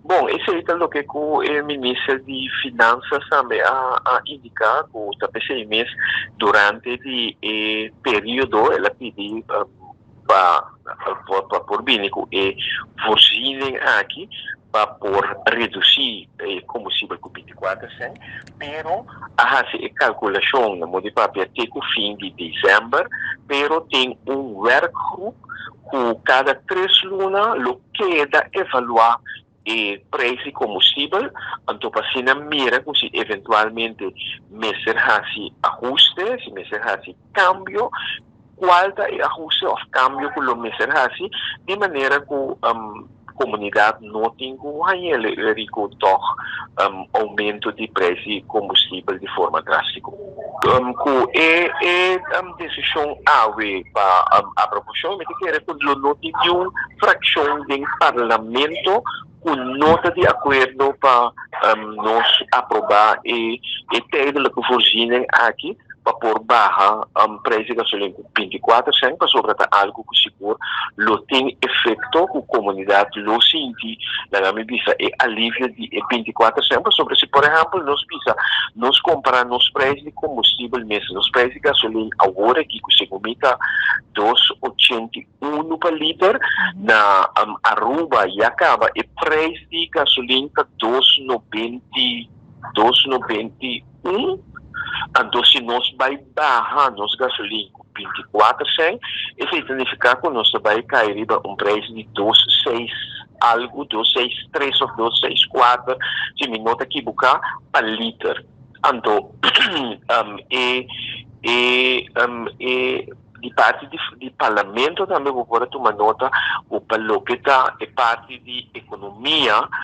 Bom, esse aí é o que o ministro de Finanças também a indicar que o TPC-mês durante o período ela pediu para por bínico e voorziening aqui para por reduzir combustível com 24%, pero a calculação na modificar até o fim de dezembro, pero tem workgroup que cada 3 lunas lo queda evaluar preço de combustível, então para se mira se eventualmente meser se ajuste, se meser se cambio, qual é o ajuste ou cambio que lo meser de maneira que comunidade não tem aumento de preço de combustível de forma drástica. Decisão para a proporção, mas que era quando não tem nenhuma fração do parlamento com nota de acordo para nós aprovar e ter que fugir aqui para pôr barra preço de gasolina com 24%, para sobretar algo que seguro lo tem efeito que a comunidade lo sente, na minha vista, é alívio de 24%, para sobre se, por exemplo, nós comprar nos preços de combustível mesmo, nos preços de gasolina, agora que o segundo está 2,81 para litro, na Aruba e acaba, e preço de gasolina está 2,91. Então, se nós vai barrar nos gasolina com 24%, isso significa que nós vai cair preço de 2,6 algo, 2,63 ou 2,64, se me nota equivocar, para litro. Então, de parte de parlamento também vou tomar nota, o que está parte de economia,